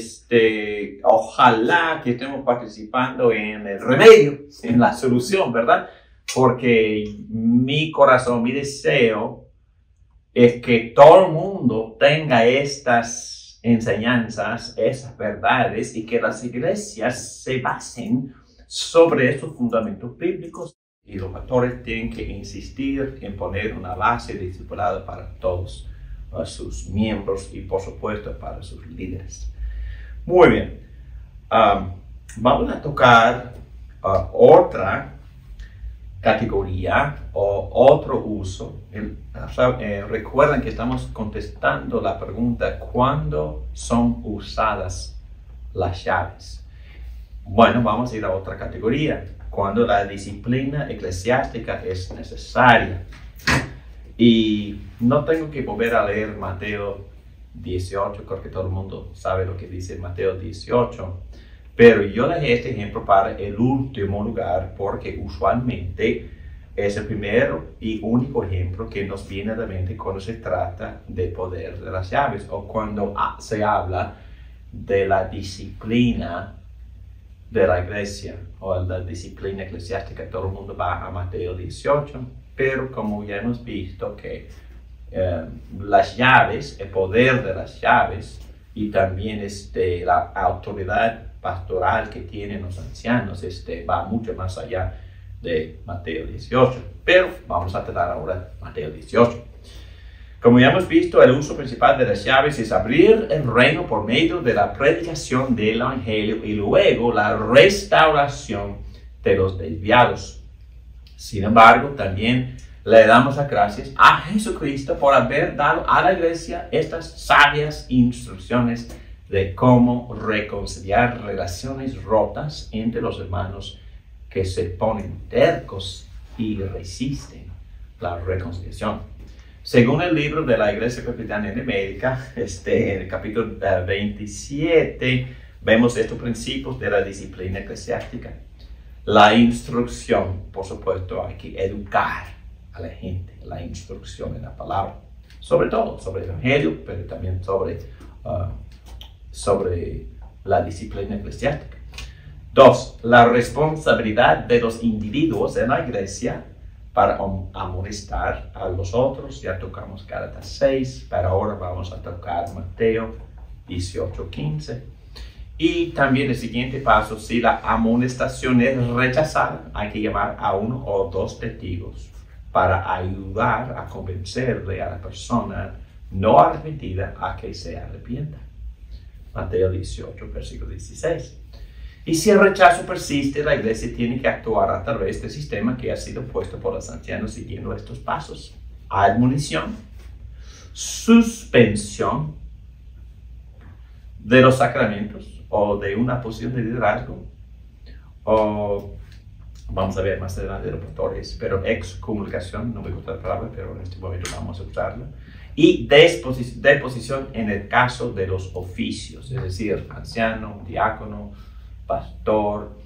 ojalá que estemos participando en el remedio, en la solución, ¿verdad? Porque mi corazón, mi deseo es que todo el mundo tenga estas enseñanzas, esas verdades, y que las iglesias se basen sobre estos fundamentos bíblicos. Y los pastores tienen que insistir en poner una base discipulada para todos sus miembros y, por supuesto, para sus líderes. Muy bien. Vamos a tocar otra categoría o otro uso. Recuerden que estamos contestando la pregunta: ¿cuándo son usadas las llaves? Bueno, vamos a ir a otra categoría: cuando la disciplina eclesiástica es necesaria. Y no tengo que volver a leer Mateo 18, creo que todo el mundo sabe lo que dice Mateo 18, pero yo dejé este ejemplo para el último lugar porque usualmente es el primero y único ejemplo que nos viene a la mente cuando se trata del poder de las llaves o cuando se habla de la disciplina de la iglesia o la disciplina eclesiástica. Todo el mundo va a Mateo 18, pero como ya hemos visto que las llaves, el poder de las llaves y también la autoridad pastoral que tienen los ancianos va mucho más allá de Mateo 18, pero vamos a tratar ahora Mateo 18. Como ya hemos visto, el uso principal de las llaves es abrir el reino por medio de la predicación del evangelio y luego la restauración de los desviados. Sin embargo, también le damos las gracias a Jesucristo por haber dado a la iglesia estas sabias instrucciones de cómo reconciliar relaciones rotas entre los hermanos que se ponen tercos y resisten la reconciliación. Según el libro de la Iglesia Presbiteriana en América, en el capítulo 27, vemos estos principios de la disciplina eclesiástica. La instrucción, por supuesto, hay que educar a la gente, la instrucción en la palabra, sobre todo sobre el evangelio, pero también sobre la disciplina eclesiástica. 2. La responsabilidad de los individuos en la iglesia para amonestar a los otros. Ya tocamos Gálatas 6, pero ahora vamos a tocar Mateo 18:15. Y también el siguiente paso: si la amonestación es rechazada, hay que llamar a uno o dos testigos para ayudar a convencerle a la persona no arrepentida a que se arrepienta. Mateo 18, versículo 16. Y si el rechazo persiste, la iglesia tiene que actuar a través del sistema que ha sido puesto por los ancianos siguiendo estos pasos: admonición, suspensión de los sacramentos o de una posición de liderazgo, o vamos a ver más adelante de los pastores, pero excomulgación, no me gusta la palabra, pero en este momento vamos a usarla, y deposición en el caso de los oficios, es decir, anciano, diácono, pastor.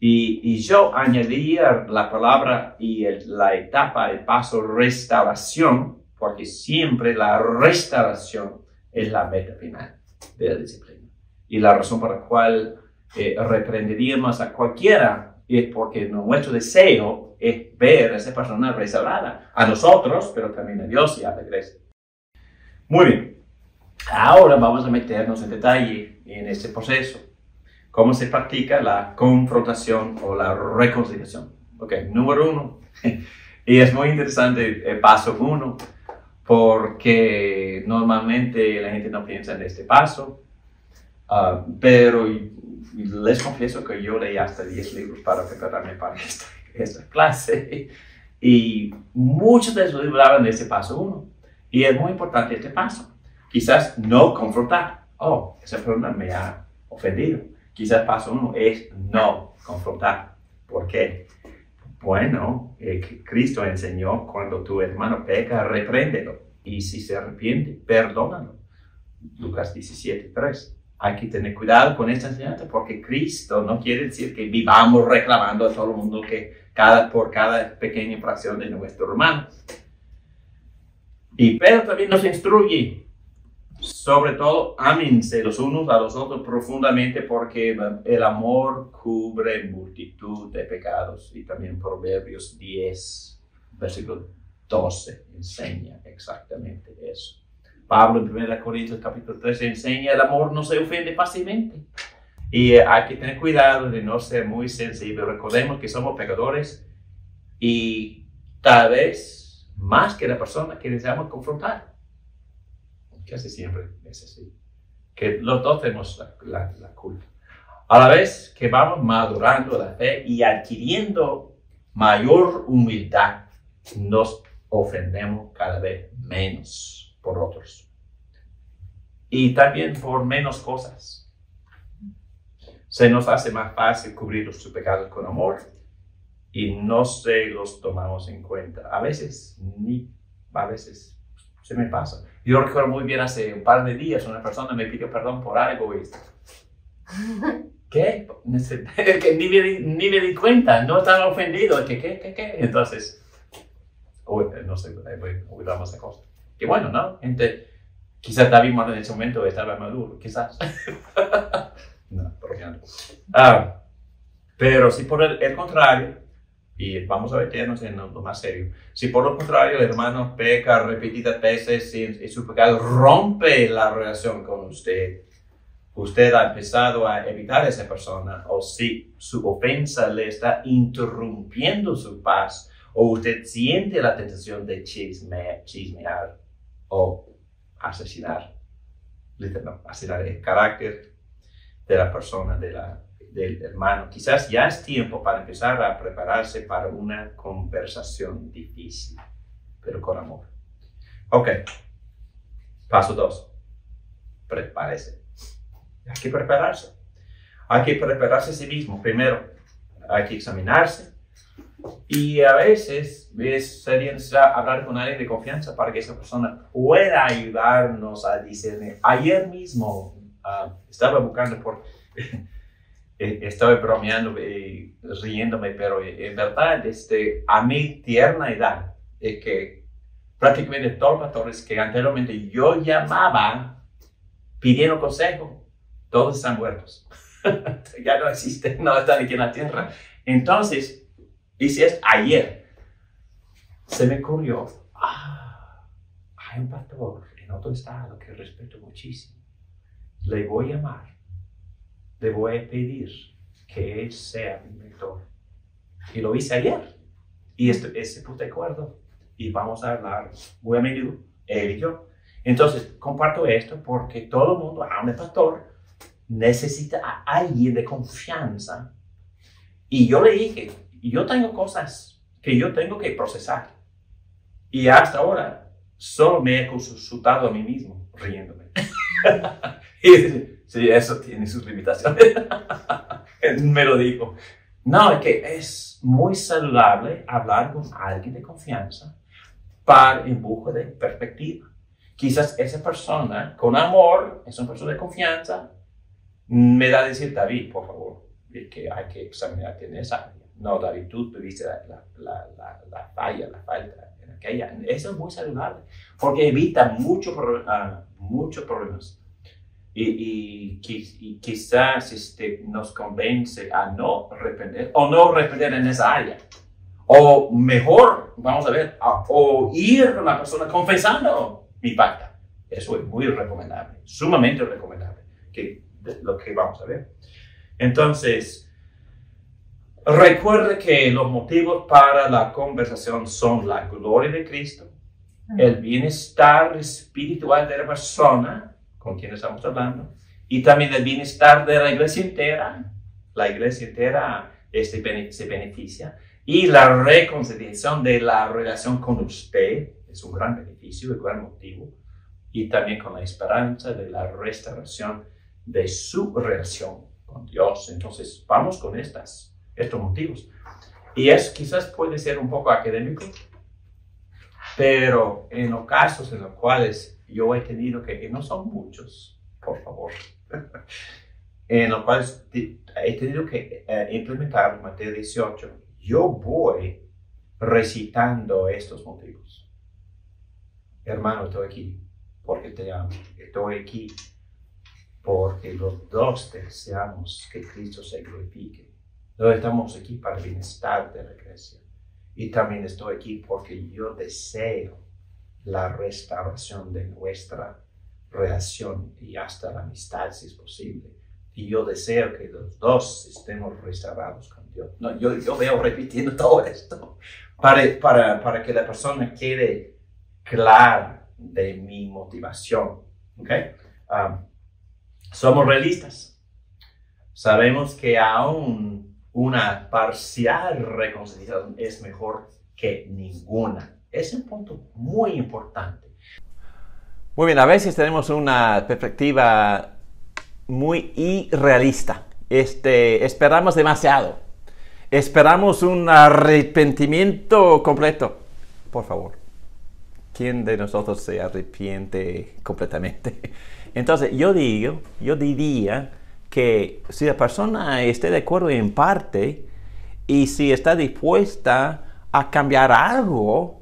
Y yo añadiría la palabra y la etapa, el paso restauración, porque siempre la restauración es la meta final de la disciplina. Y la razón por la cual reprenderíamos a cualquiera es porque nuestro deseo es ver a esa persona restaurada, a nosotros, pero también a Dios y a la iglesia. Muy bien, ahora vamos a meternos en detalle en este proceso. ¿Cómo se practica la confrontación o la reconciliación? Ok, número 1. Y es muy interesante el paso 1, porque normalmente la gente no piensa en este paso. Pero les confieso que yo leí hasta 10 libros para prepararme para esta clase. Y muchos de esos libros hablan de este paso 1. Y es muy importante este paso. Quizás no confrontar. Oh, esa persona me ha ofendido. Quizás paso 1 es no confrontar. ¿Por qué? Bueno, Cristo enseñó: cuando tu hermano peca, repréndelo. Y si se arrepiente, perdónalo. Lucas 17:3. Hay que tener cuidado con esta enseñanza, porque Cristo no quiere decir que vivamos reclamando a todo el mundo que por cada pequeña infracción de nuestro hermano. Pero también nos instruye, sobre todo, ámense los unos a los otros profundamente, porque el amor cubre multitud de pecados. Y también Proverbios 10, versículo 12, enseña exactamente eso. Pablo en 1 Corintios capítulo 13 enseña el amor no se ofende fácilmente. Y hay que tener cuidado de no ser muy sensible. Recordemos que somos pecadores y tal vez más que la persona que deseamos confrontar. Casi siempre es así. Que los dos tenemos la culpa. A la vez que vamos madurando la fe y adquiriendo mayor humildad, nos ofendemos cada vez menos por otros. Y también por menos cosas. Se nos hace más fácil cubrir nuestros pecados con amor y no se los tomamos en cuenta. A veces se me pasa. Yo recuerdo muy bien hace un par de días una persona me pidió perdón por algo y ¿qué? Que ni me di cuenta, no estaba ofendido. ¿Qué? Entonces, no sé, olvidamos esa cosa. Que bueno, ¿no? Quizás David en ese momento estaba maduro, quizás. No, bromeando. Pero si por el contrario, y vamos a meternos en lo más serio, si por lo contrario el hermano peca repetidas veces y su pecado rompe la relación con usted ha empezado a evitar a esa persona, o si su ofensa le está interrumpiendo su paz, o usted siente la tentación de chismear o asesinar el carácter de la persona, del hermano, quizás ya es tiempo para empezar a prepararse para una conversación difícil, pero con amor. Ok, paso 2, prepárese. Hay que prepararse. Hay que prepararse a sí mismo. Primero, hay que examinarse. Y a veces sería necesario hablar con alguien de confianza para que esa persona pueda ayudarnos a discernir. Ayer mismo estaba buscando estaba bromeando y riéndome, pero en verdad, a mi tierna edad, es que prácticamente todos los pastores que anteriormente yo llamaba pidiendo consejo, todos están muertos. Ya no existen, no están aquí en la tierra. Entonces, dice ayer, se me ocurrió, hay un pastor en otro estado que respeto muchísimo. Le voy a llamar, le voy a pedir que él sea mi mentor. Y lo hice ayer. Y se puso de acuerdo. Y vamos a hablar muy a menudo, él y yo. Entonces, comparto esto porque todo el mundo, un pastor, necesita a alguien de confianza. Y yo le dije, yo tengo cosas que yo tengo que procesar. Y hasta ahora, solo me he consultado a mí mismo, riéndome. Y sí, eso tiene sus limitaciones. Me lo dijo. No, es que es muy saludable hablar con alguien de confianza para empujo de perspectiva. Quizás esa persona, con amor, es una persona de confianza, me da a decir, David, por favor, es que hay que examinarte en esa área. No, David, tú tuviste la falta en aquella. Eso es muy saludable, porque evita muchos problemas. Y quizás nos convence a no arrepender o no arrepender en esa área. O mejor, vamos a ver, o ir con la persona confesando mi falta. Eso es muy recomendable, sumamente recomendable, lo que vamos a ver. Entonces, recuerde que los motivos para la conversación son la gloria de Cristo, el bienestar espiritual de la persona con quien estamos hablando, y también el bienestar de la iglesia entera. La iglesia entera se beneficia, y la reconciliación de la relación con usted es un gran beneficio, un gran motivo, y también con la esperanza de la restauración de su relación con Dios. Entonces, vamos con estos motivos. Y quizás puede ser un poco académico, pero en los casos en los cuales yo he tenido que no son muchos, por favor, en los cuales he tenido que implementar Mateo 18, yo voy recitando estos motivos. Hermano, estoy aquí porque te amo. Estoy aquí porque los dos deseamos que Cristo se glorifique. Todos estamos aquí para el bienestar de la iglesia. Y también estoy aquí porque yo deseo la restauración de nuestra relación y hasta la amistad si es posible. Y yo deseo que los dos estemos restaurados con Dios. No, yo veo repitiendo todo esto para que la persona quede clara de mi motivación. ¿Okay? Somos realistas. Sabemos que aún una parcial reconciliación es mejor que ninguna. Es un punto muy importante. Muy bien, a veces tenemos una perspectiva muy irrealista. Esperamos demasiado. Esperamos un arrepentimiento completo. Por favor, ¿quién de nosotros se arrepiente completamente? Entonces, yo diría que si la persona está de acuerdo en parte y si está dispuesta a cambiar algo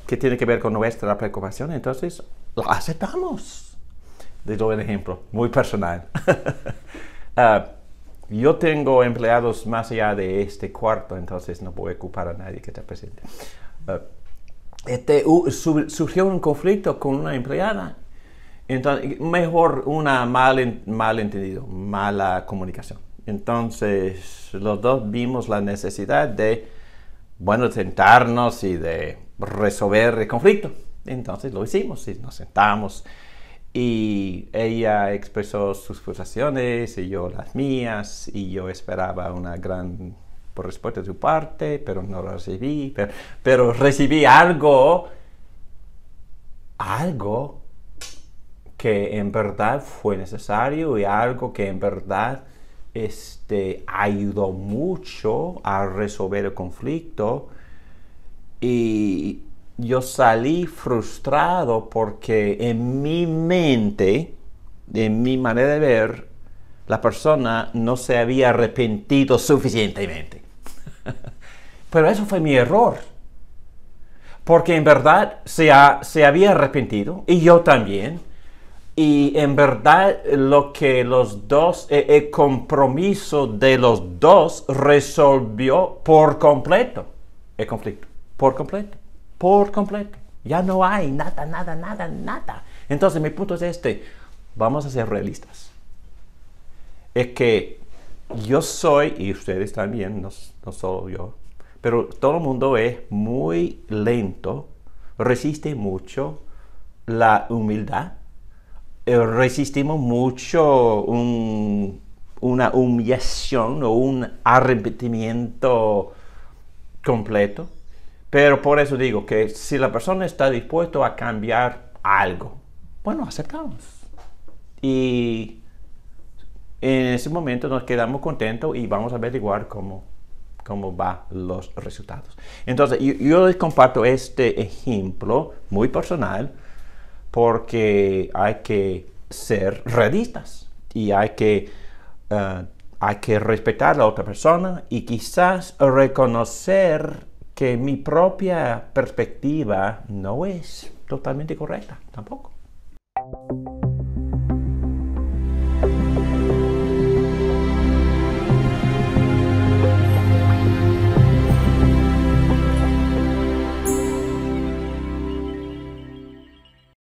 que tiene que ver con nuestra preocupación, entonces lo aceptamos. Les doy un ejemplo muy personal. Yo tengo empleados más allá de este cuarto, entonces no voy a ocupar a nadie que esté presente. Surgió un conflicto con una empleada. Entonces, mejor malentendido, mala comunicación. Entonces, los dos vimos la necesidad de, sentarnos y de resolver el conflicto. Entonces, lo hicimos y nos sentamos. Y ella expresó sus frustraciones y yo las mías. Y yo esperaba una gran respuesta de su parte, pero no la recibí. Pero recibí algo que en verdad fue necesario y algo que en verdad ayudó mucho a resolver el conflicto. Y yo salí frustrado porque en mi mente, en mi manera de ver, la persona no se había arrepentido suficientemente. Pero eso fue mi error. Porque en verdad se había arrepentido, y yo también. Y en verdad el compromiso de los dos resolvió por completo el conflicto. Por completo. Ya no hay nada. Entonces mi punto es vamos a ser realistas. Es que yo soy, y ustedes también, no solo yo, pero todo el mundo es muy lento, resiste mucho la humildad. Resistimos mucho una humillación o un arrepentimiento completo. Pero por eso digo que si la persona está dispuesta a cambiar algo, aceptamos. Y en ese momento nos quedamos contentos y vamos a averiguar cómo van los resultados. Entonces, yo les comparto este ejemplo muy personal porque hay que ser realistas y hay que respetar a la otra persona y quizás reconocer que mi propia perspectiva no es totalmente correcta tampoco.